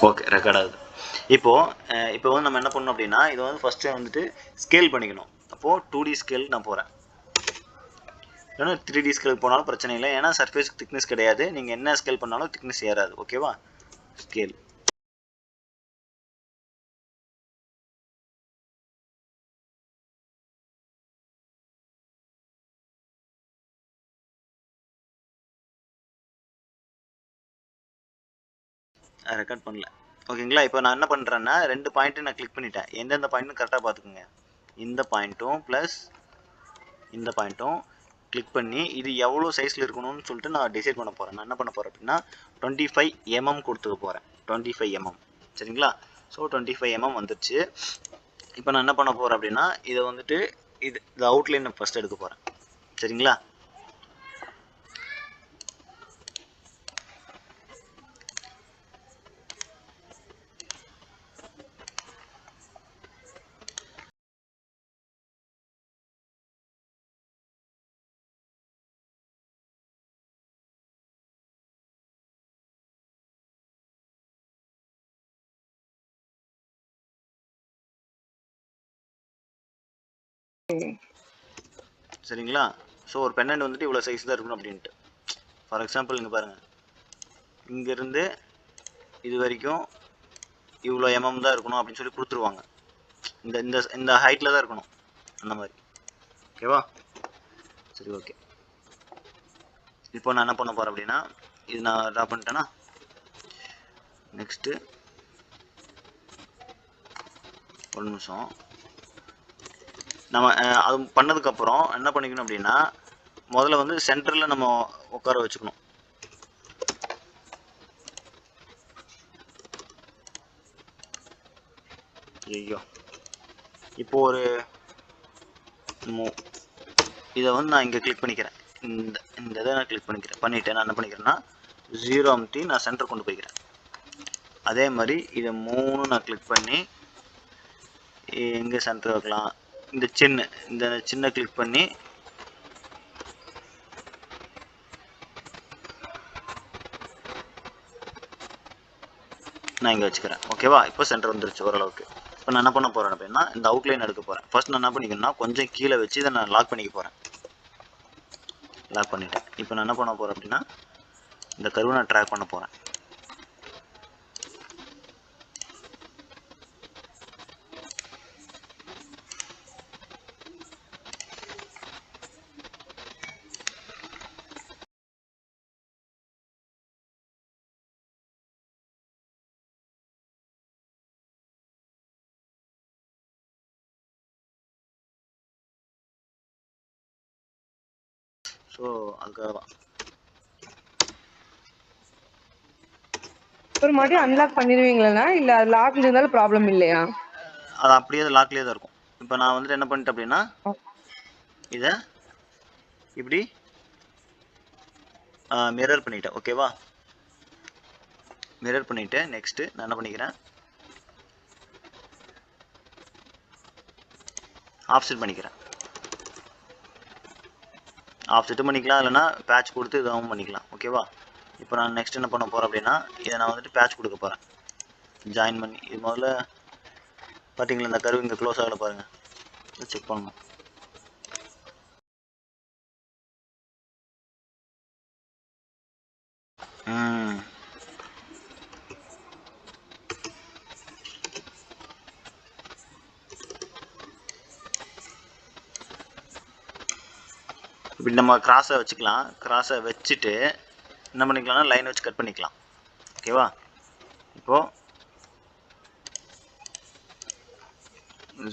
Okay, record ஆகுது. இப்போ வந்து நம்ம என்ன பண்ணணும் அப்படின்னா, இதை வந்து ஃபஸ்ட்டு வந்துட்டு ஸ்கேல் பண்ணிக்கணும். அப்போது 2D ஸ்கேல் நான் போகிறேன். இல்லைன்னா 3D ஸ்கேல் போனாலும் பிரச்சனை இல்லை, ஏன்னா சர்ஃபேஸ் திக்னஸ் கிடையாது. நீங்கள் என்ன ஸ்கேல் பண்ணாலும் திக்னஸ் ஏறாது. ஓகேவா? ஸ்கேல் ரெக்கார்ட் பண்ணல. ஓகேங்களா? இப்போ நான் என்ன பண்ணுறேன்னா, 2 பாயிண்ட்டு நான் கிளிக் பண்ணிட்டேன். எந்தெந்த பாயிண்ட்னு கரெக்டாக பார்த்துக்குங்க. இந்த பாயிண்ட்டும் ப்ளஸ் இந்த பாயிண்ட்டும் கிளிக் பண்ணி இது எவ்வளோ சைஸில் இருக்கணும்னு சொல்லிட்டு நான் டிசைட் பண்ண போகிறேன். நான் என்ன பண்ண போகிறேன் அப்படின்னா 25 mm கொடுத்துக்க போகிறேன். 25 mm. சரிங்களா? ஸோ 25 mm வந்துருச்சு. இப்போ நான் என்ன பண்ண போகிறேன் அப்படின்னா, இதை வந்துட்டு இது அவுட்லைனை ஃபஸ்ட் எடுக்க போகிறேன். சரிங்களா? சரிங்களா? ஸோ ஒரு பென்னண்ட் வந்துட்டு இவ்வளோ சைஸ் தான் இருக்கணும் அப்படின்ட்டு. ஃபார் எக்ஸாம்பிள் இங்கே பாருங்கள், இங்கேருந்து இது வரைக்கும் இவ்வளோ எம்எம் தான் இருக்கணும் அப்படின்னு சொல்லி கொடுத்துருவாங்க. இந்த இந்த இந்த ஹைட்டில் தான் இருக்கணும், அந்த மாதிரி. ஓகேவா? சரி, ஓகே. இப்போ நான் என்ன பண்ண போகிறேன் அப்படின்னா, இது நான் ட்ரா பண்ணிட்டேன்னா, நெக்ஸ்ட்டு ஒரு நிமிஷம் நம்ம அது பண்ணதுக்கப்புறம் என்ன பண்ணிக்கணும் அப்படின்னா, முதல்ல வந்து சென்டரில் நம்ம உட்கார வச்சுக்கணும். ஐயோ, இப்போ ஒரு இதை வந்து நான் இங்கே கிளிக் பண்ணிக்கிறேன். இந்த இதை நான் கிளிக் பண்ணிவிட்டு நான் என்ன பண்ணிக்கிறேன்னா 0 அமுத்தி நான் சென்டர் கொண்டு போய்க்கிறேன். அதே மாதிரி இதை 3 நான் கிளிக் பண்ணி எங்கே சென்டர் வைக்கலாம், இந்த சின்ன கிளிக் பண்ணி நான் இங்கே வச்சுக்கிறேன். ஓகேவா? இப்போ சென்டர் வந்துருச்சு ஓரளவுக்கு. இப்போ நான் என்ன பண்ண போகிறேன் அப்படின்னா, இந்த அவுட்லைன் எடுக்க போகிறேன். ஃபர்ஸ்ட் நான் என்ன பண்ணிக்கணும்னா கொஞ்சம் கீழே வச்சு இதை நான் லாக் பண்ணிக்க போகிறேன். லாக் பண்ணிட்டேன். இப்போ நான் என்ன பண்ண போகிறேன் அப்படின்னா, இந்த கர்வை நான் ட்ராக் பண்ண போகிறேன். ஸோ அதுக்காக தான் ஒரு மாதிரி அன்லாக் பண்ணிடுவீங்களா, இல்லை அது லாக்ல இருந்தாலும் ப்ராப்ளம் இல்லையா? அது அப்படியே லாக்லேயே தான் இருக்கும். இப்போ நான் வந்துட்டு என்ன பண்ணிட்டேன் அப்படின்னா, இதை இப்படி மிரர் பண்ணிட்டேன். ஓகேவா? மிரர் பண்ணிவிட்டு நெக்ஸ்ட்டு நான் என்ன பண்ணிக்கிறேன், ஆஃப்செட் பண்ணிக்கிறேன். ஆஃப்செட்டும் பண்ணிக்கலாம், இல்லைனா பேட்ச் கொடுத்து இதாகவும் பண்ணிக்கலாம். ஓகேவா? இப்போ நான் நெக்ஸ்ட் என்ன பண்ண போகிறேன் அப்படின்னா, இதை நான் வந்துட்டு பேட்ச் கொடுக்க போகிறேன். ஜாயின் பண்ணி இது முதல்ல பார்த்தீங்களா, இந்த கர்வ் இங்கே க்ளோஸ் ஆகலை பாருங்கள், செக் பண்ணணும். இப்படி நம்ம கிராஸை வச்சுக்கலாம். கிராஸை வச்சுட்டு என்ன பண்ணிக்கலாம்னா லைன் வச்சு கட் பண்ணிக்கலாம். ஓகேவா? இப்போது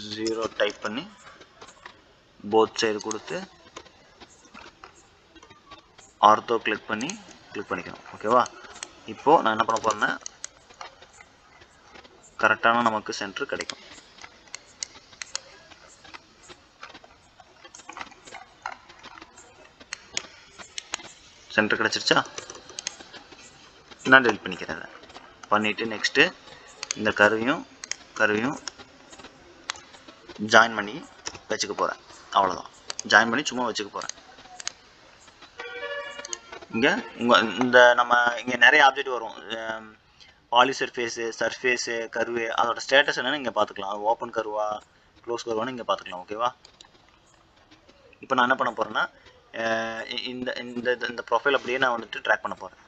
0 டைப் பண்ணி போத் சைடு கொடுத்து ஆர்த்தோ கிளிக் பண்ணிக்கணும். ஓகேவா? இப்போது நான் என்ன பண்ண போகிறேன்னா, கரெக்டான நமக்கு சென்டர் கிடைக்கும். சென்டர் கிடச்சிருச்சா? நான் டெலிட் பண்ணிக்கிறேன். பண்ணிவிட்டு நெக்ஸ்ட்டு இந்த கருவையும் ஜாயின் பண்ணி வச்சுக்க போகிறேன். அவ்வளோதான். ஜாயின் பண்ணி சும்மா வச்சுக்க போகிறேன். இங்கே இந்த நம்ம இங்கே நிறைய ஆப்ஜெக்ட் வரும். பாலி சர்ஃபேஸு சர்ஃபேஸு கர்வு அதோட ஸ்டேட்டஸ் என்னன்னு இங்கே பார்த்துக்கலாம். ஓப்பன் கர்வா க்ளோஸ் கர்வான்னு இங்கே பார்த்துக்கலாம். ஓகேவா? இப்போ நான் என்ன பண்ண போகிறேன்னா இந்த இந்த இந்த ப்ரொஃபைல் அப்படியே நான் வந்துட்டு ட்ராக் பண்ண போகிறேன்.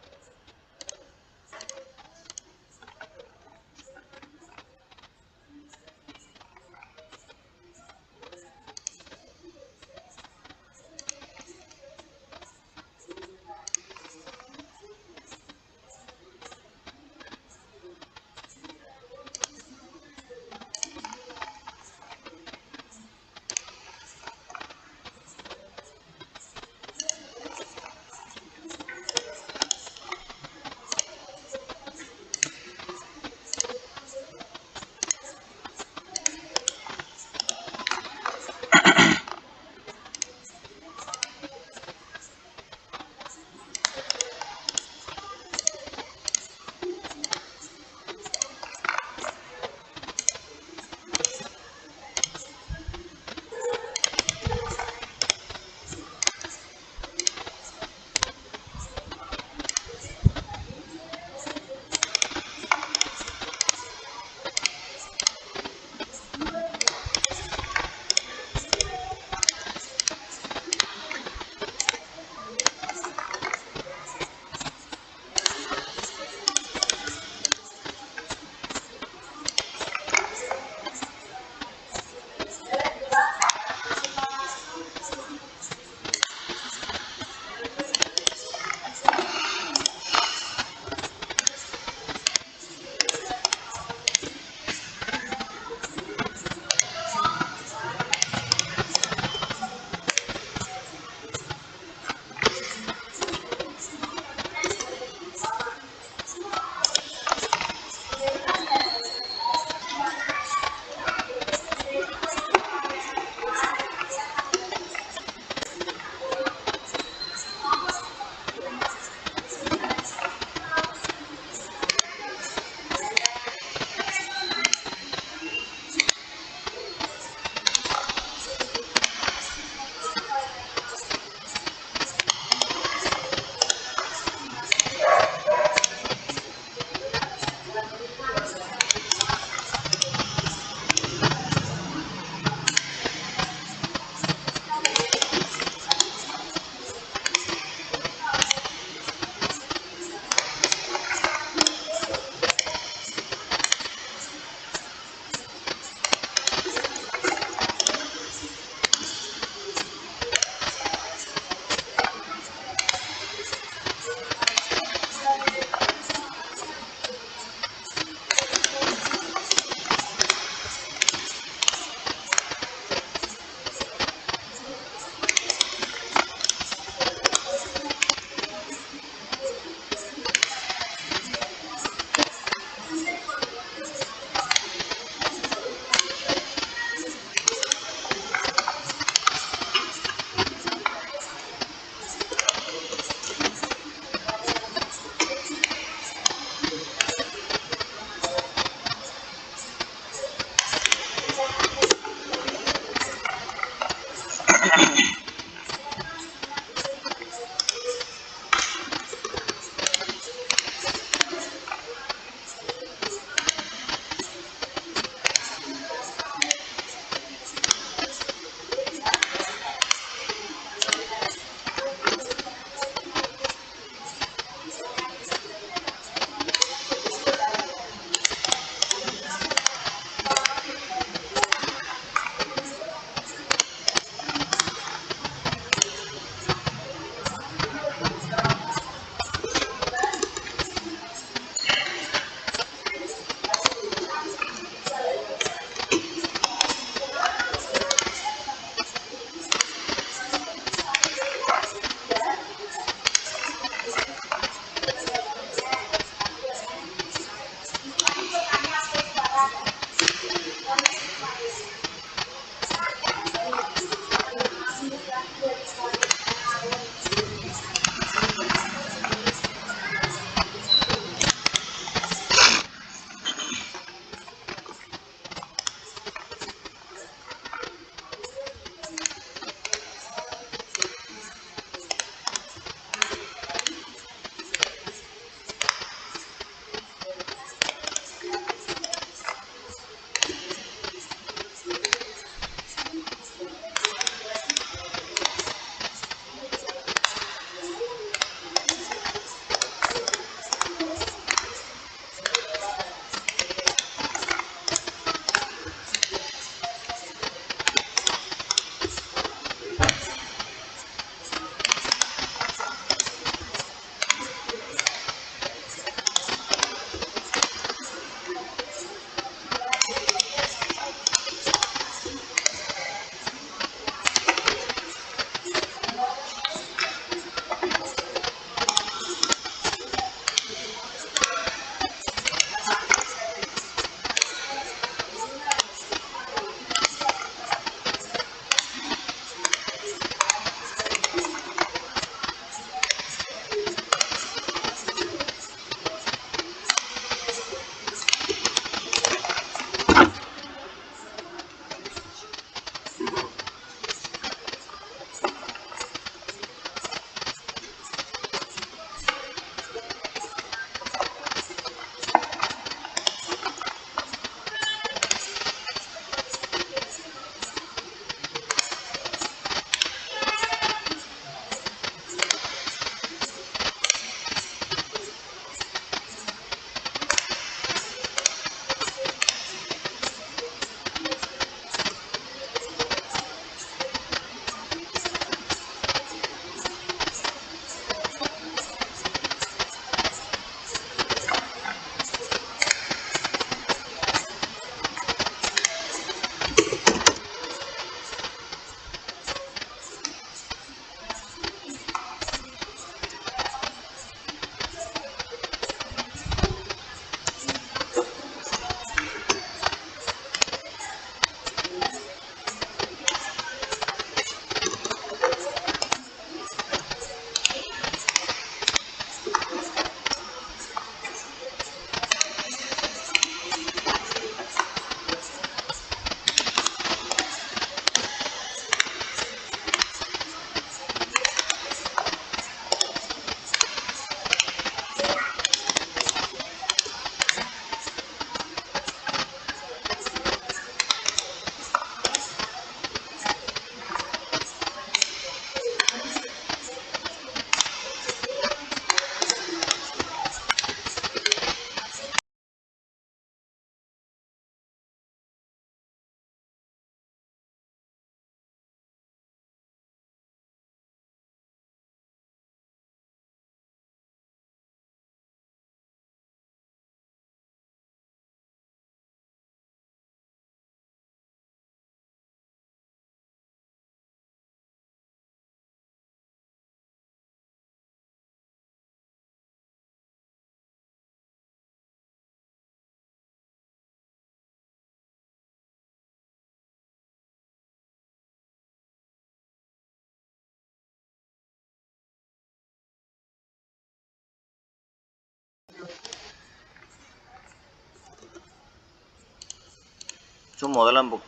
ஸோ முதல்ல நம்ம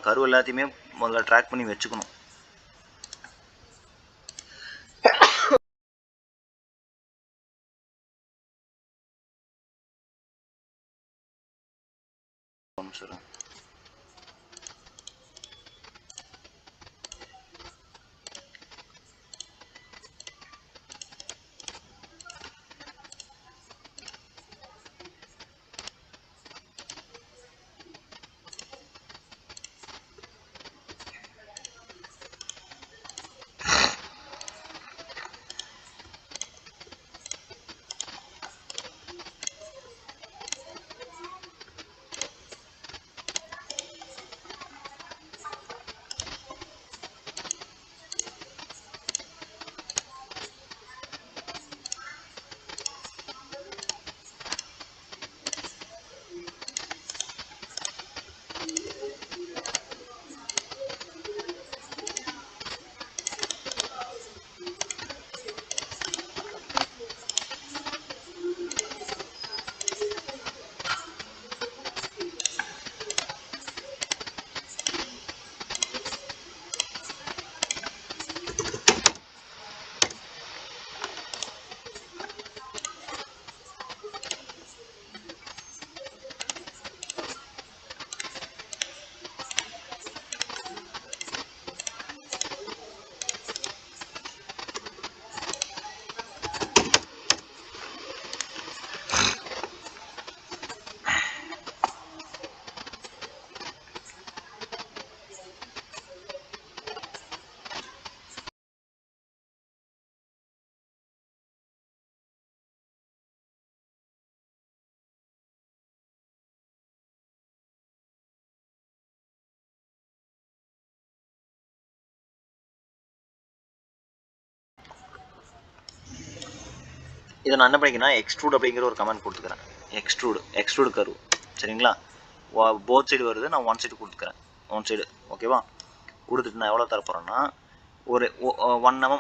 கர்வ் எல்லாத்தையுமே முதல்ல ட்ராக் பண்ணி வச்சுக்கணும். சரி, இதை நான் என்ன பண்ணிக்கிறேன்னா எக்ஸ்ட்ரூட் அப்படிங்கிற ஒரு கமெண்ட் கொடுத்துக்கிறேன். எக்ஸ்ட்ரூடு கர்வ் சரிங்களா. போத் சைடு வருது, நான் ஒன் சைடு கொடுத்துக்கிறேன். ஒன் சைடு ஓகேவா. கொடுத்துட்டு நான் எவ்வளோ தரப்போகிறேன்னா ஒரு 1 mm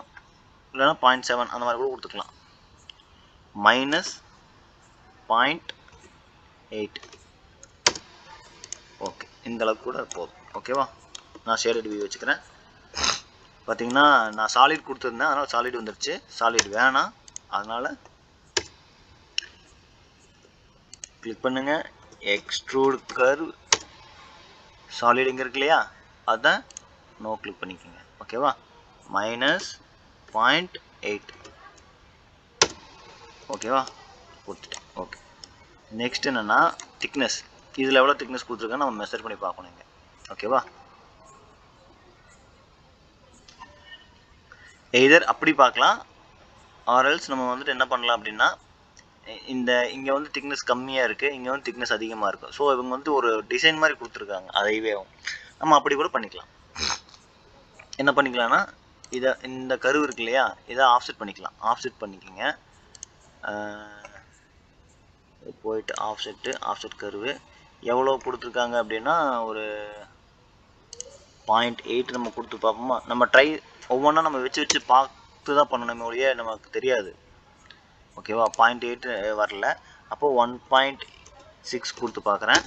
இல்லைன்னா 0.7 அந்த மாதிரி கூட கொடுத்துக்கலாம். -0.8 ஓகே, இந்த அளவுக்கு கூட போதும் ஓகேவா. நான் ஷேடட் வியூ வச்சுக்கிறேன். பார்த்தீங்கன்னா நான் சாலிட் கொடுத்துருந்தேன், அதனால் சாலிட் வந்துருச்சு. சாலிட் வேணாம், அதனால் கிளிக் பண்ணுங்கள். எக்ஸ்ட்ரூட் கர்வ் சாலிட் இங்கே இருக்கு இல்லையா, அதான் நோ கிளிக் பண்ணிக்கோங்க ஓகேவா. -0.8 ஓகேவா கொடுத்துட்டேன். ஓகே, நெக்ஸ்ட் என்னென்னா திக்னஸ். இதில் எவ்வளோ திக்னஸ் கொடுத்துருக்கேன்னு நம்ம மெஷர் பண்ணி பார்க்கணும் இங்கே ஓகேவா. எய்தர் அப்படி பார்க்கலாம், ஆர்எல்ஸ் நம்ம வந்துட்டு என்ன பண்ணலாம் அப்படின்னா இங்கே வந்து திக்னஸ் கம்மியாக இருக்குது, இங்கே வந்து திக்னஸ் அதிகமாக இருக்குது. ஸோ இவங்க வந்து ஒரு டிசைன் மாதிரி கொடுத்துருக்காங்க, அதைவே நம்ம அப்படி கூட பண்ணிக்கலாம். என்ன பண்ணிக்கலாம்னா இதை இந்த கர்வ் இருக்கு இல்லையா, இதை ஆஃப்செட் பண்ணிக்கலாம். ஆஃப்செட் பண்ணிக்கோங்க. போயிட்டு ஆஃப்செட் கர்வு எவ்வளோ கொடுத்துருக்காங்க அப்படின்னா ஒரு 0.8 நம்ம கொடுத்து பார்ப்போமா. நம்ம ட்ரை ஒவ்வொன்றா நம்ம வச்சு பார்த்து தான் பண்ணணும் ஒழிய நமக்கு தெரியாது ஓகேவா. 0.8 வரல, அப்போது 1.6 கொடுத்து பார்க்குறேன்.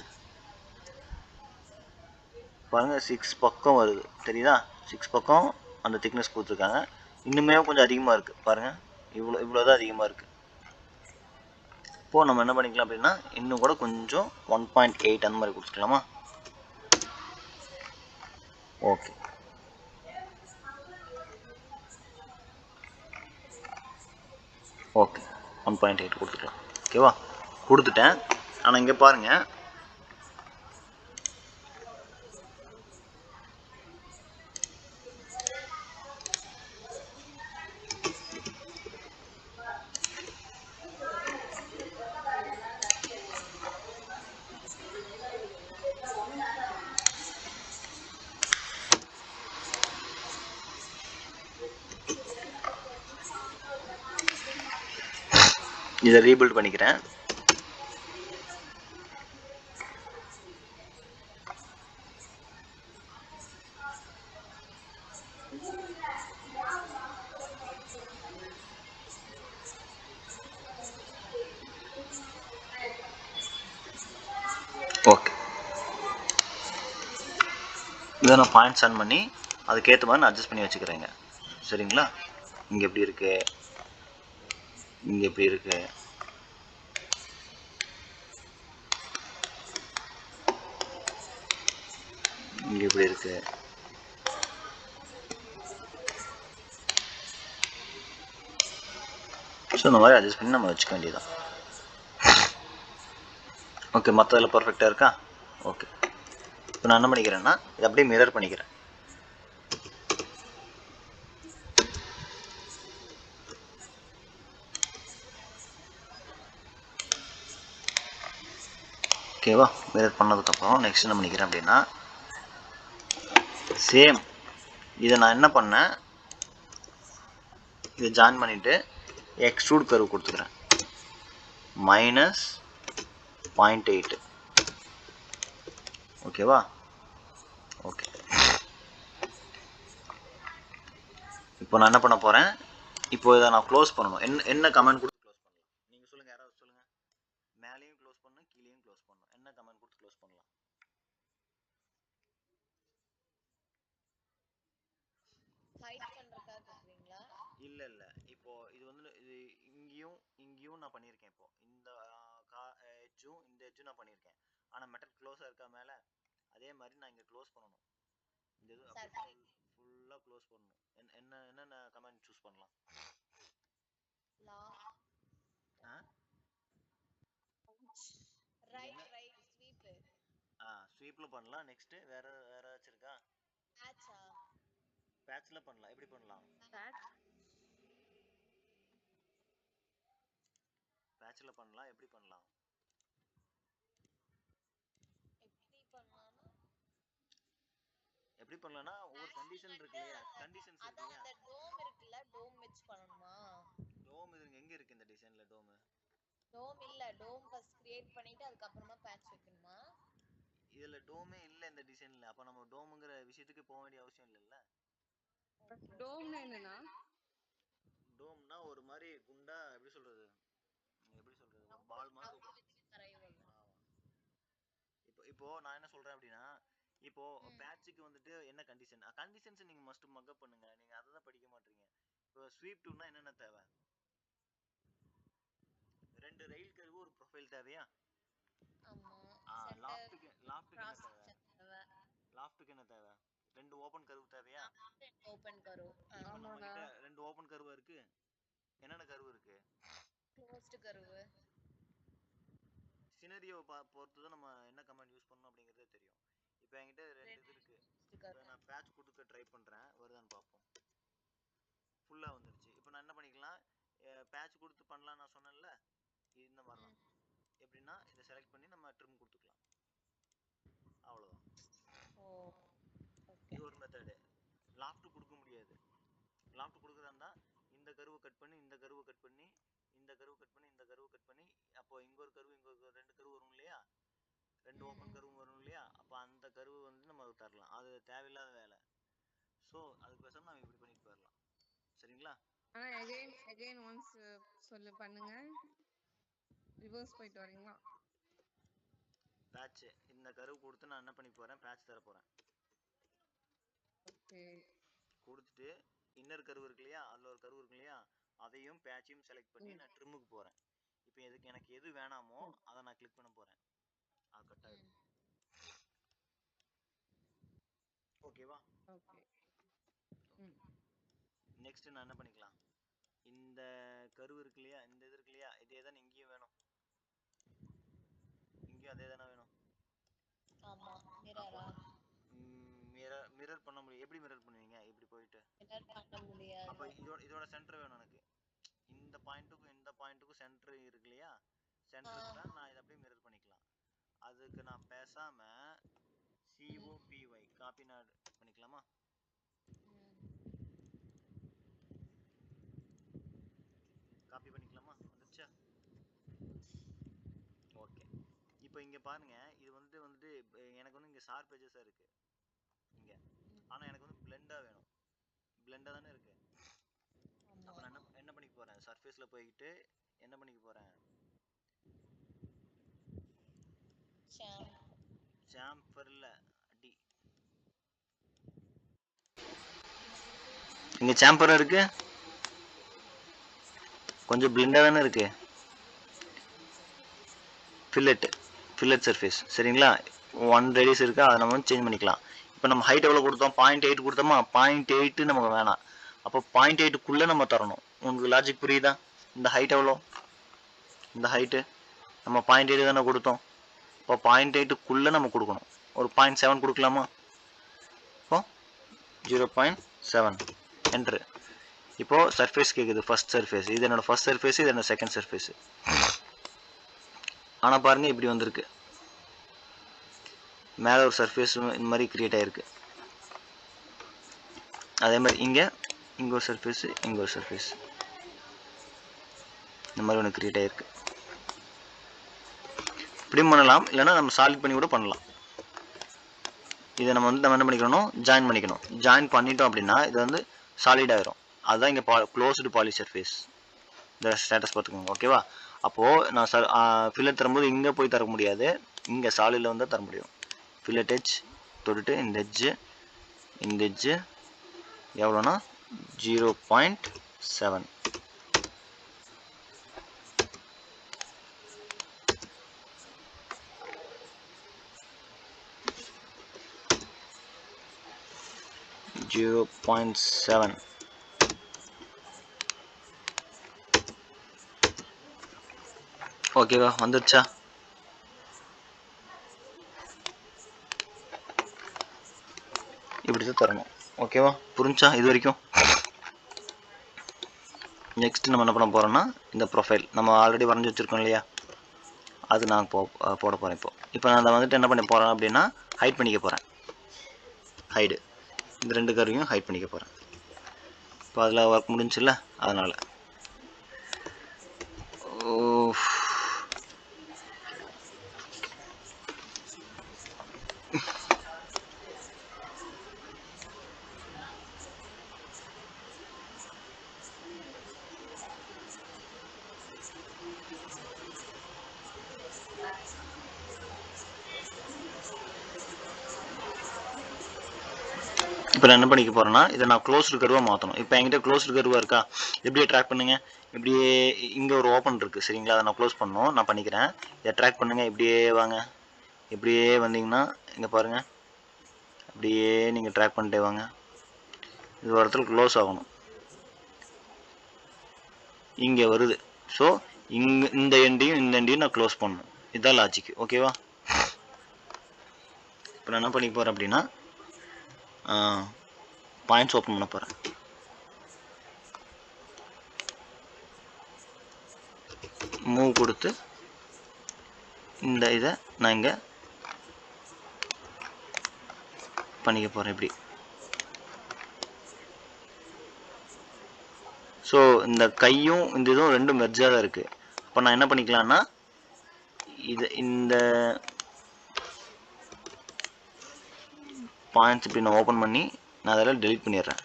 பாருங்கள் 6 பக்கம் வருது தெரியுதா. 6 பக்கம் அந்த திக்னஸ் கொடுத்துருக்காங்க. இன்னுமே கொஞ்சம் அதிகமாக இருக்குது பாருங்கள், இவ்வளோதான் அதிகமாக இருக்குது. இப்போது நம்ம என்ன பண்ணிக்கலாம் அப்படின்னா இன்னும் கூட கொஞ்சம் 1.8 அந்த மாதிரி கொடுத்துக்கலாமா. ஓகே, ஓகே 1.8 கொடுத்துக்கலாம் ஓகேவா. கொடுத்துட்டேன். ஆனால் இங்கே பாருங்கள் இதை ரீபில்ட் பண்ணிக்கிறேன். ஓகே, இதை நான் பாயிண்ட்ஸ் ஆன் பண்ணி அதுக்கேற்ற மாதிரி நான் அட்ஜஸ்ட் பண்ணி வச்சுக்கிறேங்க. சரிங்களா? இங்கே எப்படி இருக்கு, இங்கே எப்படி இருக்கு, இங்கே எப்படி இருக்கு, ஸோ இந்த மாதிரி அட்ஜஸ்ட் பண்ணி நம்ம வச்சுக்க வேண்டியதான். ஓகே, மற்றதில் பர்ஃபெக்டாக இருக்கா? ஓகே, இப்போ நான் என்ன பண்ணிக்கிறேன்னா இதை அப்படியே மிரர் பண்ணிக்கிறேன். ஓகேவா? மிரர் பண்ணதுக்கப்புறம் நெக்ஸ்ட் என்ன பண்ணிக்கிறேன் அப்படின்னா சேம் இதை நான் என்ன பண்ணேன், இதை ஜாயின் பண்ணிவிட்டு எக்ஸ்ட்ரூட் கர்வ் கொடுத்துக்கிறேன் -0.8. ஓகேவா? ஓகே, இப்போ நான் என்ன பண்ண போகிறேன், இப்போ இதை நான் க்ளோஸ் பண்ணணும். என்ன கமெண்ட் கொடுத்து க்ளோஸ் பண்ணலாம்? நீங்கள் சொல்லுங்கள், யாராவது சொல்லுங்கள். மேலேயும் க்ளோஸ் பண்ணணும், கீழேயும் க்ளோஸ் பண்ணணும். என்ன கமெண்ட் கொடுத்து க்ளோஸ் பண்ணலாம்? இல்லை இல்லை, இப்போ இது வந்து இது இங்கேயும் நான் பண்ணியிருக்கேன். இப்போ இந்த எட்ஜும் இந்த எட்ஜும் நான் பண்ணியிருக்கேன். ஆனால் மெட்டல் க்ளோஸாக இருக்கா மேலே, அதே மாதிரி நான் இங்கே க்ளோஸ் பண்ணணும். இந்த இது அப்படியே ஃபுல்லாக க்ளோஸ் பண்ணணும். என்னென்ன கமெண்ட் சூஸ் பண்ணலாம்? ஸ்வீப்பில் பண்ணலாம். நெக்ஸ்ட்டு வேறு ஏதாச்சும் இருக்கா? பேட்சில் பண்ணலாம். எப்படி பண்ணலாம்? பேட்சில் பண்ணலாம். எப்படி பண்ணலாம்? எப்படி பண்ணலாம்னா ஒவ்வொரு கண்டிஷன் இருக்கு இல்லையா, கண்டிஷன்ஸ் இருக்கு இல்லையா. அந்த டோம் இருக்குல்ல, டோம் வெச்சு பண்ணனுமா? டோம் இது எங்க இருக்கு இந்த டிசைன்ல? டோம் இல்ல, டோம் ஃபர்ஸ்ட் கிரியேட் பண்ணிட்டு அதுக்கு அப்புறமா பேட்ச் வைக்கணுமா? இதுல டோமே இல்ல இந்த டிசைன்ல. அப்ப நம்ம டோம்ங்கற விஷயத்துக்கு போக வேண்டிய அவசியம் இல்லல்ல. டோம்னா என்னன்னா, டோம்னா ஒரு மாதிரி குண்டா, எப்படி சொல்றது, ஒரு பால் மாதிரி. இப்போ நான் என்ன சொல்றேன் அப்படின்னா, இப்போ பேட்சுக்கு வந்துட்டு என்ன கண்டிஷன்ஸ் நீங்க மஸ்ட் மக்கப் பண்ணுங்க. நீங்க அதை தான் படிக்க மாட்டீங்க. இப்போ ஸ்வீப் டூல்னா என்னென்ன தேவை? 2 ரயில் கர்வ், ஒரு ப்ரொஃபைல் தேவையா? ஆமா. லாஃப்ட்க்கு என்ன தேவை? லாஃப்ட்க்கு என்ன தேவை? 2 ஓபன் கர்வ் தேவையா? Open curve. இப்போ நம்ம கிட்ட 2 ஓபன் கர்வ் இருக்கு. என்னென்ன கர்வ் இருக்கு? Closed curve. சினரியோ பொறுத்து தான் நம்ம என்ன கமாண்ட் யூஸ் பண்ணணும் அப்படிங்கறதே தெரியும். இப்போ என்கிட்ட 2 இது இருக்கு. நான் பேட்ச் கொடுக்க ட்ரை பண்றேன், வருதான்னு பார்ப்போம். ஃபுல்லா வந்துருச்சு. இப்போ நான் என்ன பண்ணிக்கலாம், பேட்ச் கொடுத்து பண்ணலாம் நான் சொன்னேன்ல, இந்த மாதிரி தான். எப்படின்னா இதை செலக்ட் பண்ணி நம்ம ட்ரிம் கொடுத்துக்கலாம். அவ்வளவுதான். இது ஒரு மெத்தடு. லாஃப்ட் கொடுக்க முடியாது. லாஃப்ட் கொடுக்கறதா இருந்தா இந்த கர்வ் கட் பண்ணி, இந்த கர்வ் கட் பண்ணி, இந்த கர்வ் கட் பண்ணி, இந்த கர்வ் கட் பண்ணி, அப்போ இங்க ஒரு கர்வ், இங்க ஒரு 2 கர்வ் வரும் இல்லையா, 2 ஓபன் கர்வ் வரும் இல்லையா, அப்ப அந்த கர்வ் வந்து நம்ம தரலாம். அது தேவையில்லாத வேலை. சோ அதுக்கு பேசாம நம்ம இப்படி பண்ணிட்டு போயிடலாம். சரிங்களா? ஆனா அகைன் ஒன்ஸ் சொல்லு பண்ணுங்க. ரிவர்ஸ் போயிட்டு வரீங்களா? பேட்ச் இந்த கர்வ் கொடுத்து நான் என்ன பண்ணி போறேன், பேட்ச் தர போறேன். ஓகே, கொடுத்துட்டு இன்னர் கர்வ் இருக்கு இல்லையா, அதுல ஒரு கர்வ் இருக்கு இல்லையா, அதையும் பேட்சையும் செலக்ட் பண்ணி நான் ட்ரிம்முக்கு போறேன். இப்போ எனக்கு எது வேணாமோ அதை நான் கிளிக் பண்ண போறேன். அது கட் ஆயிடும். ஓகேவா? ஓகே. நெக்ஸ்ட் நான் என்ன பண்ணிக்கலாம், இந்த கர்வ் இருக்கு இல்லையா, இந்த இது இருக்கு இல்லையா, இதே தான் இங்கேயும் வேணும், இங்கேயும் அதே தானே வேணும். ஆமா, மிரரா? மிரர் பண்ண முடியும். எப்படி மிரர் பண்ணுவீங்க? இப்படி போயிட்டு மிரர் பண்ண முடியாது. அப்ப இதோட சென்டர் வேணும் எனக்கு. இந்த பாயிண்ட்டுக்கும் சென்டர் இருக்கு இல்லையா, சென்டருக்கு தான் நான் இதை அப்படியே மிரர் பண்ணிக்கலாம். அதுக்கு நான் பேசாம COPY காப்பி நான் பண்ணிக்கலாமா? காப்பி பண்ணிக்கலாமா? வந்துச்சா? ஓகே. இப்போ இங்க பாருங்க, இது வந்துட்டு எனக்கு இங்க ஷார்ப் எட்ஜஸா இருக்கு இங்க. ஆனா எனக்கு பிளெண்டா வேணும். பிளெண்டா தானே இருக்கு. அப்ப நான் என்ன பண்ணிக்க போறேன், சர்ஃபேஸ்ல போயிட்டு என்ன பண்ணிக்க போறேன், சாம்பர்ல டி இங்கே சாம்பராக இருக்குது, கொஞ்சம் பிளெண்டாக தானே இருக்குது. ஃபில்லட் சர்ஃபேஸ் சரிங்களா. 1 ரேடியஸ் இருக்குது, அதை நம்ம சேஞ்ச் பண்ணிக்கலாம். இப்போ நம்ம ஹைட் எவ்வளோ கொடுத்தோம், 0.8 கொடுத்தோமா. 0.8 நமக்கு வேணாம். அப்போ 0.8க்குள்ளே நம்ம தரணும். உங்களுக்கு லாஜிக் புரியுதா? இந்த ஹைட் எவ்வளோ, இந்த ஹைட்டு நம்ம 0.8 தானே கொடுத்தோம். இப்போ 0.8க்குள்ளே நம்ம கொடுக்கணும். ஒரு 0.7 கொடுக்கலாமா? இப்போ 0.7 என்ட்ரு. இப்போது சர்ஃபேஸ் கேட்குது, ஃபஸ்ட் சர்ஃபேஸ். இது என்னோடய ஃபஸ்ட் சர்ஃபேஸ், இது என்னோட செகண்ட் சர்ஃபேஸு. ஆனால் பாருங்கள் இப்படி வந்திருக்கு. மேலே ஒரு சர்ஃபேஸ் இந்த மாதிரி க்ரியேட் ஆகிருக்கு. அதே மாதிரி இங்கே ஒரு சர்ஃபேஸு, இங்கே ஒரு சர்ஃபேஸ், இந்த மாதிரி ஒன்று க்ரியேட் ஆகிருக்கு. இப்படியும் பண்ணலாம், இல்லைன்னா நம்ம சாலிட் பண்ணி கூட பண்ணலாம். இதை நம்ம என்ன பண்ணிக்கணும், ஜாயின் பண்ணிக்கணும். ஜாயின் பண்ணிட்டோம் அப்படின்னா இது வந்து சாலிட் ஆகிரும். அதுதான் இங்கே க்ளோஸ்டு பாலி சர்ஃபேஸ். இந்த ஸ்டேட்டஸ் பார்த்துக்கோங்க. ஓகேவா? அப்போது நான் ஃபில்லட் தரும்போது இங்கே போய் தர முடியாது, இங்கே சாலிடில் வந்து தர முடியும். ஃபில்லட் எட்ஜ் தொட்டுட்டு இந்த எட்ஜு எவ்வளோனா 0.7. ஓகேவா? வந்துடுச்சா? இப்படி தான் தரணும். ஓகேவா? புரிஞ்சா இது வரைக்கும்? நெக்ஸ்ட் நம்ம என்ன பண்ண போகிறோம்னா, இந்த ப்ரொஃபைல் நம்ம ஆல்ரெடி வரைஞ்சி வச்சுருக்கோம் இல்லையா, அது நான் போட போகிறேன். இப்போ நான் அதை வந்துட்டு என்ன பண்ண போகிறேன் அப்படின்னா, ஹைட் பண்ணிக்க போகிறேன். ஹைடு இந்த 2 கர்வையும் ஹைட் பண்ணிக்க போகிறேன். இப்போ அதில் ஒர்க் முடிஞ்சில்ல, அதனால் இப்போ நான் என்ன பண்ணிக்க போகிறேன்னா, இதை நான் க்ளோஸ்டு கர்வாக மாற்றணும். இப்போ என்கிட்ட க்ளோஸ்டு கர்வாக இருக்கா, இப்படியே ட்ராக் பண்ணுங்கள். இப்படியே இங்கே ஒரு ஓப்பன் இருக்குது சரிங்களா, அதை நான் க்ளோஸ் பண்ணணும். நான் பண்ணிக்கிறேன். இதை ட்ராக் பண்ணுங்கள். இப்படியே வாங்க. இப்படியே வந்தீங்கன்னா இங்கே பாருங்கள், அப்படியே நீங்கள் ட்ராக் பண்ணிட்டே வாங்க. இது ஒரு இடத்துல க்ளோஸ் ஆகணும். இங்கே வருது. ஸோ இந்த எண்டையும் நான் க்ளோஸ் பண்ணணும். இதுதான் லாஜிக். ஓகேவா? இப்போ நான் என்ன பண்ணிக்க போகிறேன் அப்படின்னா, பாயிண்ட்ஸ் ஓப்பன் பண்ண போகிறேன். மூவ் கொடுத்து இந்த இதை நான் இங்கே பண்ணிக்க போகிறேன். இப்படி. ஸோ இந்த கையும் இந்த இதுவும் ரெண்டும் மெர்ஜாக தான் இருக்குது. அப்போ நான் என்ன பண்ணிக்கலான்னா, இந்த பாயிண்ட்ஸ் இப்படி நான் ஓப்பன் பண்ணி நான் அதெல்லாம் டெலீட் பண்ணிடுறேன்.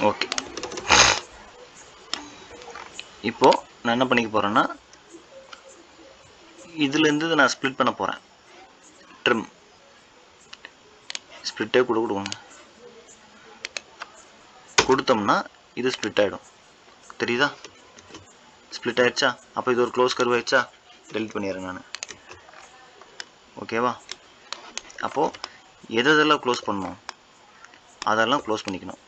ஓகே. இப்போது நான் என்ன பண்ணிக்க போகிறேன்னா, இதுலேருந்து நான் ஸ்ப்ளிட் பண்ண போகிறேன். ட்ரிம் ஸ்ப்ளிட்டே கொடுக்கணும். கொடுத்தோம்னா இது ஸ்ப்ளிட் ஆகிடும். தெரியுதா? ஸ்ப்ளிட் ஆகிடுச்சா? அப்போ இது ஒரு க்ளோஸ் கர்வ் ஆகிடுச்சா? டெலிட் பண்ணிடுறேன் நான். ஓகேவா? அப்போது எதெல்லாம் க்ளோஸ் பண்ணணும் அதெல்லாம் க்ளோஸ் பண்ணிக்கணும்.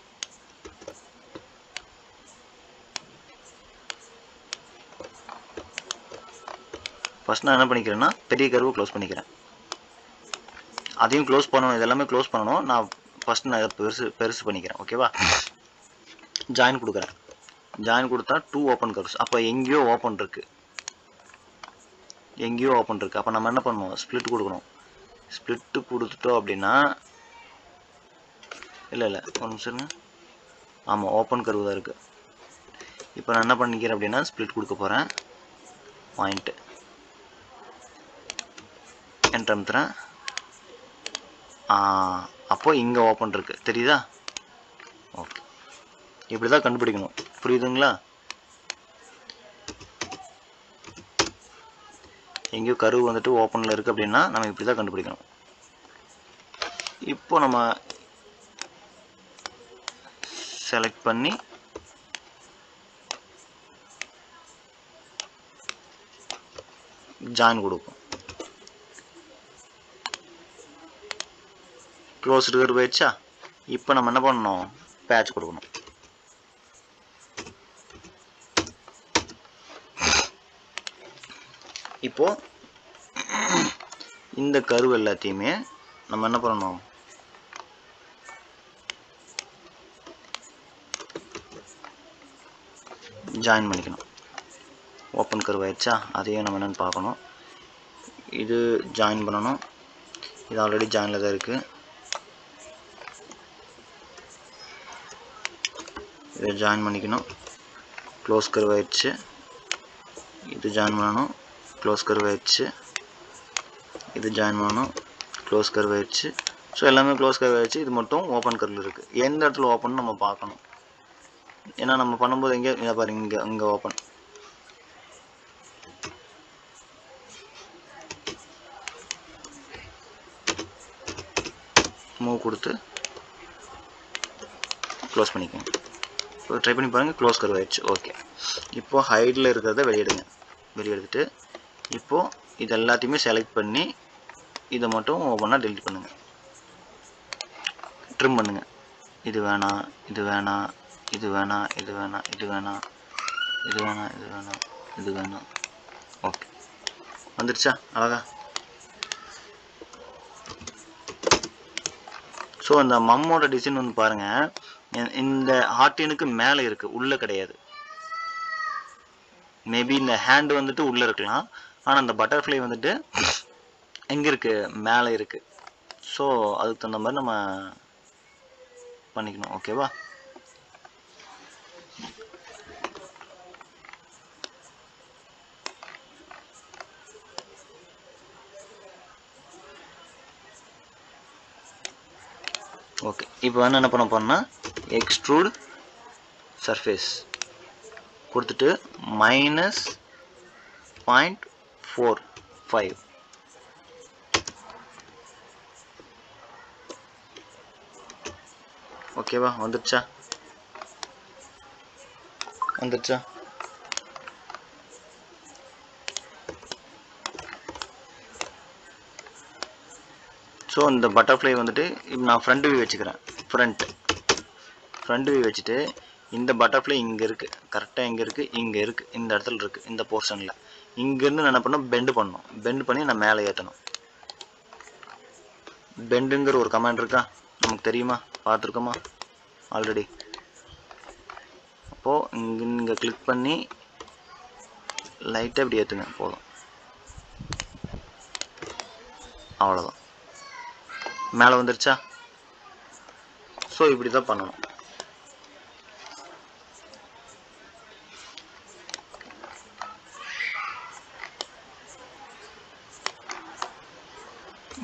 ஃபஸ்ட் நான் என்ன பண்ணிக்கிறேன்னா, பெரிய கர்வை க்ளோஸ் பண்ணிக்கிறேன். அதையும் க்ளோஸ் பண்ணணும். இதெல்லாமே க்ளோஸ் பண்ணணும். நான் ஃபஸ்ட் நான் இதை பெருசு பண்ணிக்கிறேன். ஓகேவா? ஜாயின் கொடுக்குறேன். ஜாயின் கொடுத்தா 2 ஓப்பன் கர்வ்ஸ். அப்போ எங்கேயோ ஓப்பன் இருக்குது. அப்போ நம்ம என்ன பண்ணணும், ஸ்ப்ளிட் கொடுக்கணும். ஸ்ப்ளிட்டு கொடுத்துட்டோம் அப்படின்னா இல்லை ஒரு நிமிஷம். ஆமாம், ஓப்பன் கர்வ் தான் இருக்குது. இப்போ நான் என்ன பண்ணிக்கிறேன் அப்படின்னா ஸ்ப்ளிட் கொடுக்க போகிறேன். பாயிண்ட்டு என்டர் அமுத்துறேன். அப்போது இங்கே ஓப்பன் இருக்குது, தெரியுதா? ஓகே, இப்படி தான் கண்டுபிடிக்கணும், புரியுதுங்களா? எங்கேயோ கர்வ் வந்துட்டு ஓப்பனில் இருக்குது அப்படின்னா நம்ம இப்படி தான் கண்டுபிடிக்கணும். இப்போ நம்ம செலக்ட் பண்ணி ஜாயின் கொடுப்போம். க்ளோஸ்டு கர்வ் ஆயிடுச்சா? இப்போ நம்ம என்ன பண்ணணும், பேட்ச் கொடுக்கணும். இப்போ இந்த கர்வ் எல்லாத்தையுமே நம்ம என்ன பண்ணணும், ஜாயின் பண்ணிக்கணும். ஓப்பன் கர்வ் ஆயிடுச்சா? அதையும் நம்ம என்னென்னு பார்க்கணும். இது ஜாயின் பண்ணணும். இது ஆல்ரெடி ஜாயினில் தான் இருக்குது. இதை ஜாயின் பண்ணிக்கணும். க்ளோஸ் கர்வ் ஆயிடுச்சு. இது ஜாயின் பண்ணணும். க்ளோஸ் கர்வ் ஆயிடுச்சு. இது ஜாயின் பண்ணணும். க்ளோஸ் கர்வ் ஆயிடுச்சு. ஸோ எல்லாமே க்ளோஸ் கர்வ் ஆயிடுச்சு. இது மட்டும் ஓப்பன் கர்வில் இருக்குது. எந்த இடத்துல ஓப்பன் நம்ம பார்க்கணும். ஏன்னா நம்ம பண்ணும்போது எங்கே இதை பாருங்க, இங்கே ஓப்பன். மூவ் கொடுத்து க்ளோஸ் பண்ணிக்கோங்க. இப்போ ட்ரை பண்ணி பாருங்கள், க்ளோஸ் கர்வ் ஆயிடுச்சு. ஓகே, இப்போது ஹைடில் இருக்கிறத வெளியிடுங்க. வெளியெடுத்துட்டு இப்போது இது எல்லாத்தையுமே செலக்ட் பண்ணி இதை மட்டும் ஒவ்வொன்றா டெலிட் பண்ணுங்கள். ட்ரிம் பண்ணுங்கள். இது வேணாம், இது வேணாம், இது வேணாம், இது வேணாம், இது வேணாம், இது வேணாம், இது வேணாம், இது வேணாம். ஓகே, வந்துடுச்சா அழகா? ஸோ அந்த மம்மோட டிசைன் வந்து பாருங்கள், இந்த ஹார்டினுக்கு மேலே இருக்குது, உள்ளே கிடையாது. மேபி இந்த ஹேண்டு வந்துட்டு உள்ளே இருக்கலாம், ஆனால் அந்த பட்டர்ஃப்ளை வந்துட்டு எங்கே இருக்குது, மேலே இருக்குது. ஸோ அதுக்கு தகுந்த மாதிரி நம்ம பண்ணிக்கணும். ஓகேவா? ஓகே, இப்போ வந்து என்ன பண்ண போறோம்னா எக்ஸ்ட்ரூட் சர்ஃபேஸ் கொடுத்துட்டு -0.45. ஓகேவா? வந்துடுச்சா? வந்துடுச்சா? ஸோ இந்த பட்டர்ஃப்ளை வந்துட்டு இப்போ நான் ஃப்ரண்ட் வியூ வச்சுக்கிறேன். ஃப்ரண்ட் வியூ வச்சுட்டு இந்த பட்டர்ஃப்ளை இங்கே இருக்குது, கரெக்டாக எங்கே இருக்குது, இங்கே இருக்குது, இந்த இடத்துல இருக்குது, இந்த போர்ஷனில். இங்கேருந்து நான் என்ன பண்ணணும், பெண்டு பண்ணி நான் மேலே ஏற்றணும். பெண்டுங்கிற ஒரு கமாண்ட் இருக்கா, நமக்கு தெரியுமா, பார்த்துருக்கோமா ஆல்ரெடி? அப்போது இங்கே கிளிக் பண்ணி லைட்டாக இப்படி ஏற்றுங்க, போதும். அவ்வளோதான், மேலே வந்துருச்சா? ஸோ இப்படி தான் பண்ணணும்.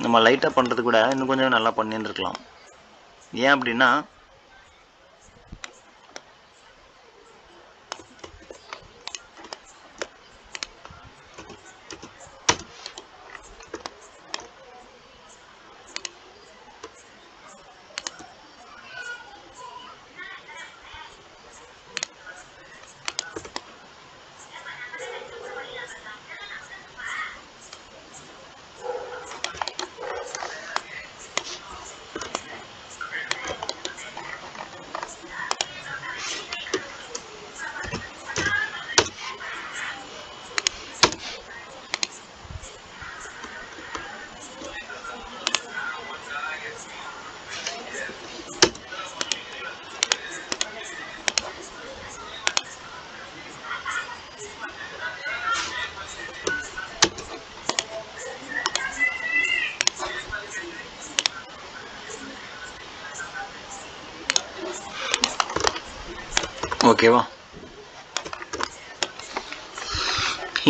நம்ம லைட்டாக பண்ணுறது கூட இன்னும் கொஞ்சம் நல்லா பண்ணியிருந்துருக்கலாம். ஏன் அப்படின்னா ஓகேவா?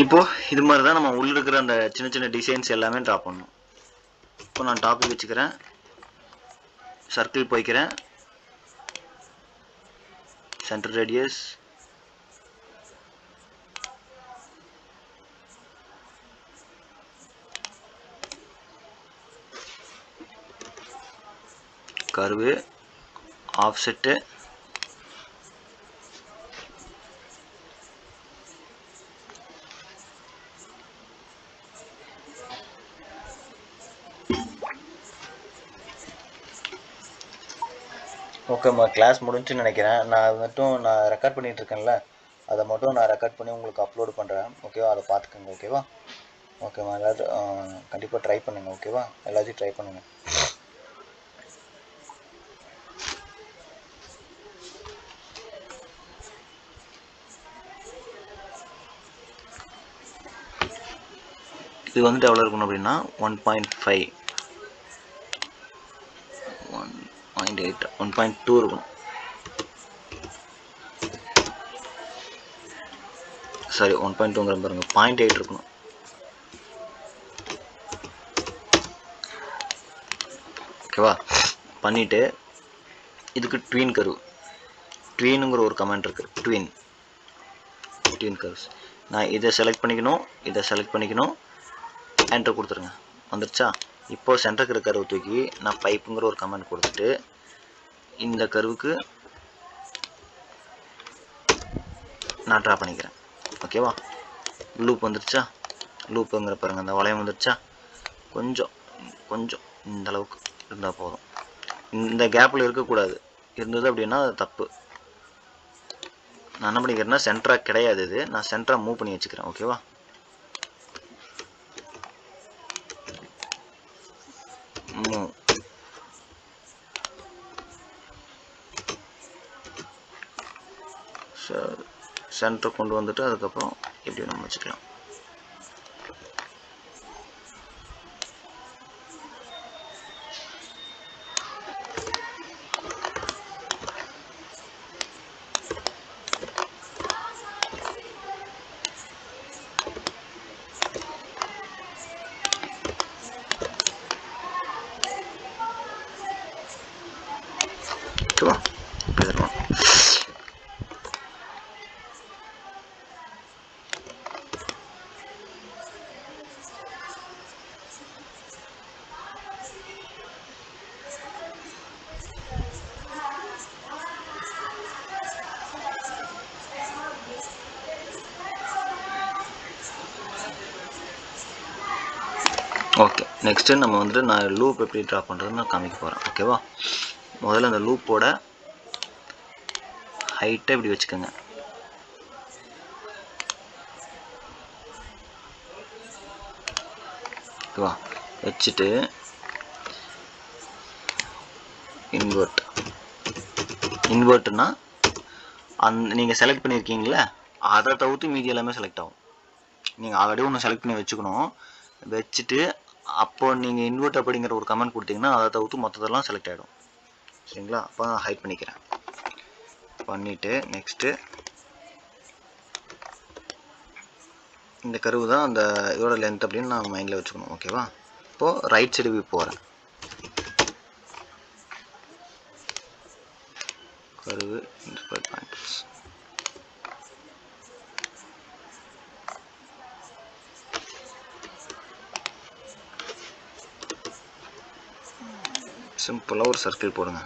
இப்போ இது மாதிரி தான் நம்ம உள்ள இருக்கிற அந்த சின்ன சின்ன டிசைன்ஸ் எல்லாமே ட்ரா பண்ணணும். இப்போ நான் டாபிக் வச்சுக்கிறேன், சர்க்கிள் போய்க்கிறேன், சென்டர் ரேடியஸ், கர்வு, ஆஃப்செட்டு, ஓகேம்மா. கிளாஸ் முடிஞ்சுன்னு நினைக்கிறேன். நான் ரெக்கார்ட் பண்ணிகிட்டு இருக்கேன்ல, அதை மட்டும் நான் ரெக்கார்ட் பண்ணி உங்களுக்கு அப்லோடு பண்ணுறேன். ஓகேவா? அதை பார்த்துக்கோங்க. ஓகேவா? ஓகேம்மா. எல்லாரும் கண்டிப்பாக ட்ரை பண்ணுங்கள். ஓகேவா? எல்லாத்தையும் ட்ரை பண்ணுங்கள். இது வந்துட்டு எவ்வளோ இருக்கணும் அப்படின்னா 1.5 1.8 1.2 இருக்கணும். சாரி 1.2ங்கிற பாருங்க, 0.8 இருக்கணும். ஓகேவா? பண்ணிவிட்டு இதுக்கு ட்வீன் கர்வ், ட்வீனுங்கிற ஒரு கமெண்ட் இருக்குது, ட்வீன் கர்வ்ஸ். நான் இதை செலக்ட் பண்ணிக்கணும், என்டர் கொடுத்துருங்க. வந்துருச்சா? இப்போ சென்டருக்கு இருக்கிற கர்வ் தூக்கி நான் பைப்புங்கிற ஒரு கமெண்ட் கொடுத்துட்டு இந்த கர்வுக்கு நான் ட்ரா பண்ணிக்கிறேன். ஓகேவா? லூப் வந்துருச்சா? லூப்புங்கிற பாருங்கள், அந்த வளையம் வந்துருச்சா? கொஞ்சம் இந்த அளவுக்கு இருந்தால் போதும். இந்த கேப்பில் இருக்கக்கூடாது. இருந்தது அப்படின்னா அது தப்பு. நான் என்ன பண்ணிக்கிறேன்னா சென்டராக கிடையாது, இது நான் சென்டராக மூவ் பண்ணி வச்சுக்கிறேன். ஓகேவா? மூவ், சென்டர் கொண்டு வந்துட்டு அதுக்கப்புறம் இப்படி நம்ம வச்சுக்கலாம். ஓகேவா? ஓகே, நெக்ஸ்ட்டு நம்ம வந்துட்டு நான் லூப் எப்படி ட்ரா பண்ணுறதுன்னு நான் காமிக்க போகிறேன். ஓகேவா? முதல்ல அந்த லூப்போட ஹைட்டை இப்படி வச்சுக்கோங்க. ஓகேவா? வச்சுட்டு இன்வெர்ட்னா நீங்கள் செலக்ட் பண்ணியிருக்கீங்களே அதை தவிர்த்து மீதி எல்லாமே செலக்ட் ஆகும். நீங்கள் ஆல்ரெடி ஒன்று செலக்ட் பண்ணி வச்சுக்கணும். வச்சுட்டு அப்போ நீங்கள் இன்வெர்ட் அப்படிங்கிற ஒரு கமெண்ட் கொடுத்தீங்கன்னா அதை தவிர்த்து மற்றதெல்லாம் செலக்ட் ஆகிடும். சரிங்களா? அப்போ நான் ஹைட் பண்ணிக்கிறேன். பண்ணிவிட்டு நெக்ஸ்ட்டு இந்த கர்வு தான் அந்த இதோட லென்த் அப்படின்னு நான் மைண்டில் வச்சுக்கணும். ஓகேவா? இப்போது ரைட் சைடு வியூ போகிறேன். கர்வு இன்ஸ்பயர் பாயிண்ட்ஸ், சிம்பிளாக ஒரு சர்க்கிள் போடுங்க.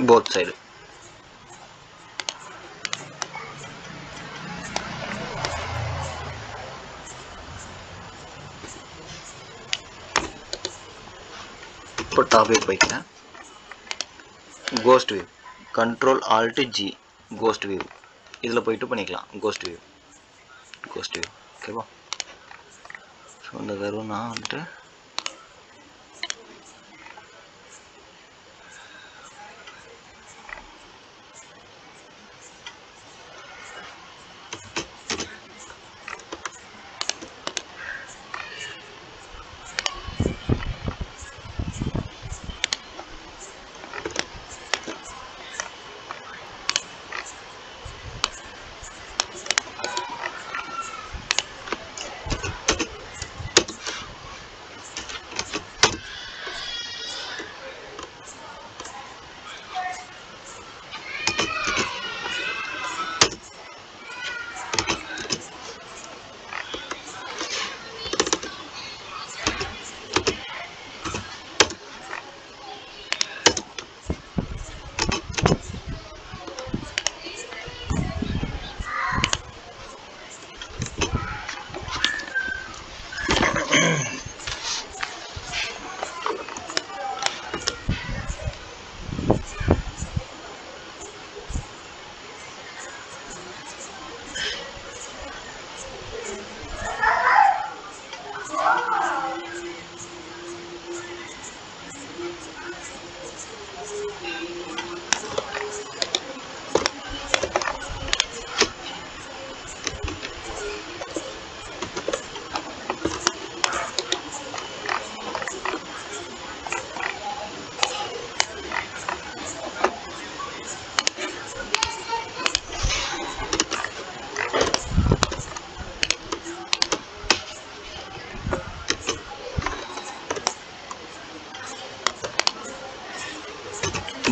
Both side. இப்போ டாபிக் போய்க்கிறேன். Ghost view, control alt G, ghost view. இதில் போயிட்டு பண்ணிக்கலாம் கோஸ்ட் வியூ. ஓகேவா? ஸோ இந்த கர்வு நான் வந்துட்டு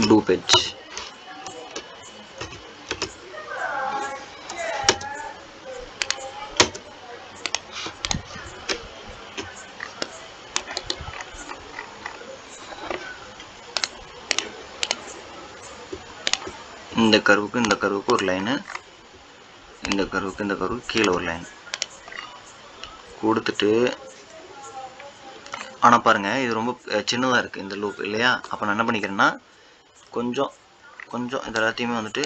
லூப் எட்ஜ். இந்த கர்வுக்கு ஒரு லைனு, இந்த கர்வுக்கு கீழே ஒரு லைன் கொடுத்துட்டு, ஆனால் பாருங்கள் இது ரொம்ப சின்னதாக இருக்குது இந்த லூப் இல்லையா? அப்போ நான் என்ன பண்ணிக்கிறேன்னா கொஞ்சம் இது எல்லாத்தையுமே வந்துட்டு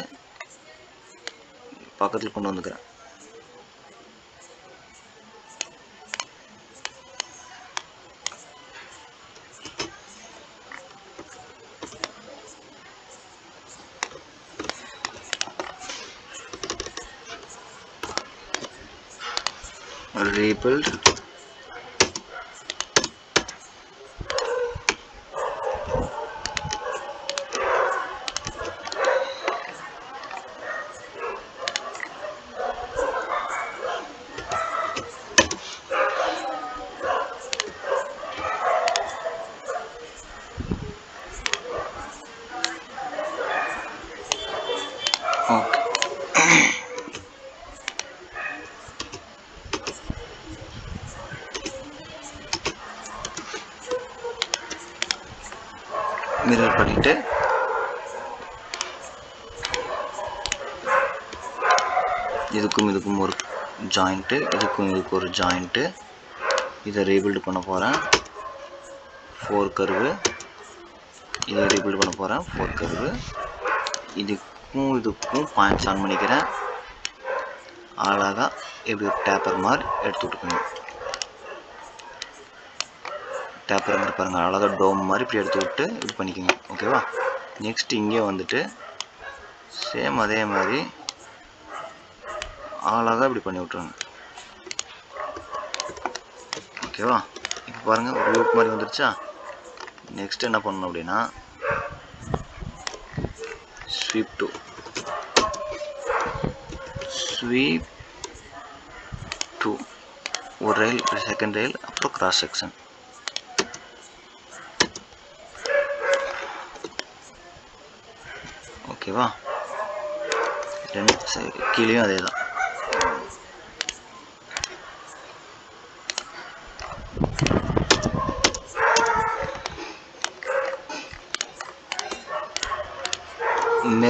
பக்கத்தில் கொண்டு வந்துக்கிறேன். rebuild மிரர் பண்ணிட்டு இதுக்கும் ஒரு ஜாயிண்ட்டு, இதுக்கு ஒரு ஜாயிண்ட்டு. இதை ரீபில்டு பண்ண போகிறேன் 4 கர்வு. இதை ரீபில்டு பண்ண போகிறேன் 4 கர்வு. இதுக்கும் பாயிண்ட்ஸ் ஆன் பண்ணிக்கிறேன். அழகாக எப்படி ஒரு டேப்பர் மாதிரி எடுத்து விட்டுக்கணும். டேப்பருங்கிற பாருங்கள், அழகாக டோம் மாதிரி இப்படி எடுத்து விட்டு இப்படி பண்ணிக்கோங்க. ஓகேவா? நெக்ஸ்ட் இங்கே வந்துட்டு சேம் அதே மாதிரி அழகாக இப்படி பண்ணி விட்ருங்க. ஓகேவா? இப்போ பாருங்கள் ஒரு லூப் மாதிரி வந்துருச்சா? நெக்ஸ்ட் என்ன பண்ணணும் அப்படின்னா ஸ்வீப் டு ஒரு ரயில், செகண்ட் ரயில், அப்புறம் கிராஸ் செக்ஷன். ஓகேவா? ரெண்டு கீழேயும் அதே தான்.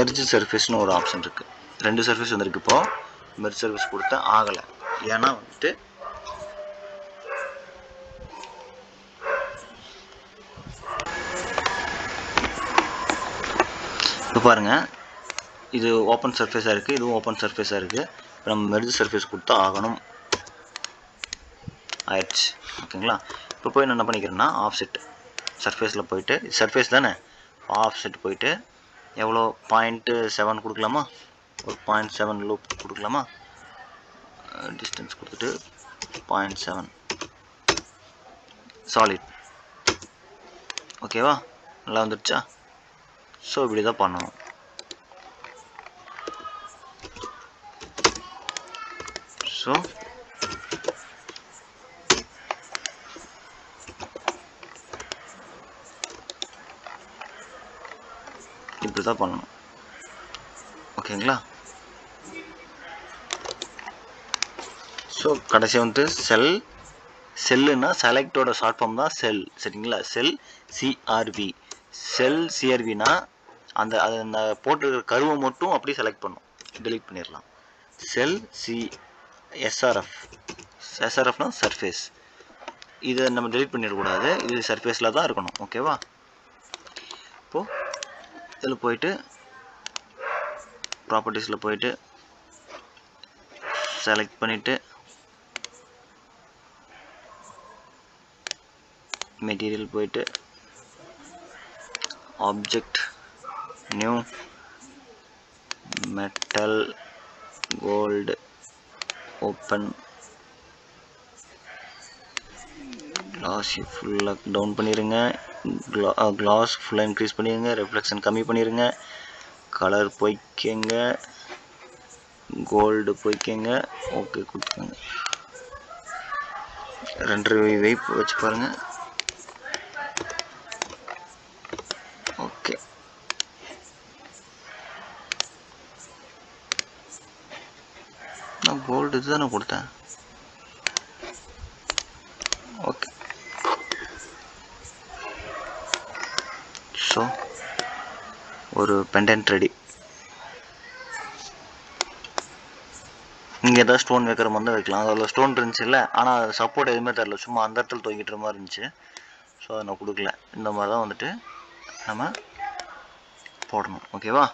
மெர்ஜ் சர்ஃபேஸ்னு ஒரு ஆப்ஷன் இருக்குது. 2 சர்ஃபேஸ் வந்திருக்கு. இப்போது மெர்ஜ் சர்ஃபேஸ் கொடுத்தா ஆகலை. ஏன்னா வந்துட்டு இப்போ பாருங்கள், இது ஓப்பன் சர்ஃபேஸாக இருக்குது, இதுவும் ஓப்பன் சர்ஃபேஸாக இருக்குது. இப்போ நம்ம மெர்ஜ் சர்ஃபேஸ் கொடுத்தா ஆகணும். ஆயிடுச்சு. ஓகேங்களா? இப்போ போய் நான் என்ன பண்ணிக்கிறேன்னா ஆஃப்செட் சர்ஃபேஸில் போயிட்டு, சர்ஃபேஸ் தானே, ஆஃப்செட் போயிட்டு எவ்வளோ 0.7 கொடுக்கலாமா? ஒரு 0.7 லூப் கொடுக்கலாமா? டிஸ்டன்ஸ் கொடுத்துட்டு 0.7 சாலிட். ஓகேவா? நல்லா வந்துடுச்சா? ஸோ இப்படி தான் பண்ணணும். ஸோ இப்படி தான் பண்ணணும். ஓகேங்களா? ஸோ கடைசி வந்து செல்லுன்னா செலக்டோட ஷார்ட் ஃபார்ம் தான் செல். சரிங்களா? செல் சிஆர்வி. செல் சிஆர்வினா அந்த போட்டு கருவை மட்டும் அப்படியே செலக்ட் பண்ணும், டெலீட் பண்ணிடலாம். செல் எஸ்ஆர்எஃப்னா சர்ஃபேஸ். இதை நம்ம டெலீட் பண்ணிடக்கூடாது, இது சர்ஃபேஸில் தான் இருக்கணும். ஓகேவா? இப்போது இதில் போயிட்டு ப்ராப்பர்ட்டிஸில் போயிட்டு செலக்ட் பண்ணிவிட்டு மெட்டீரியல் போயிட்டு object new metal gold open glass ஃபுல்லாக டவுன் பண்ணிடுங்க. கிளாஸ் ஃபுல்லாக இன்க்ரீஸ் பண்ணிடுங்க. ரெஃப்ளெக்ஷன் கம்மி பண்ணிடுங்க. கலர் போய்க்கங்க. கோல்டு போய்க்கங்க. ஓகே கொடுத்துக்கோங்க. 2 வெயிப் வச்சு பாருங்கள். ஓகே. நான் கோல்டு இது தானே கொடுத்தேன். ஓகே. ஸோ ஒரு பெண்டன்ட் ரெடி. இங்கே ஏதாவது ஸ்டோன் வைக்கிற மாதிரி தான் வைக்கலாம். அதில் ஸ்டோன் இருந்துச்சு இல்லை, ஆனால் அது சப்போர்ட் எதுவுமே தரல, சும்மா அந்த இடத்துல தூக்கிட்டுற மாதிரி இருந்துச்சு. ஸோ அதை நான் கொடுக்கல. இந்த மாதிரி தான் வந்துட்டு நம்ம போடணும். ஓகேவா?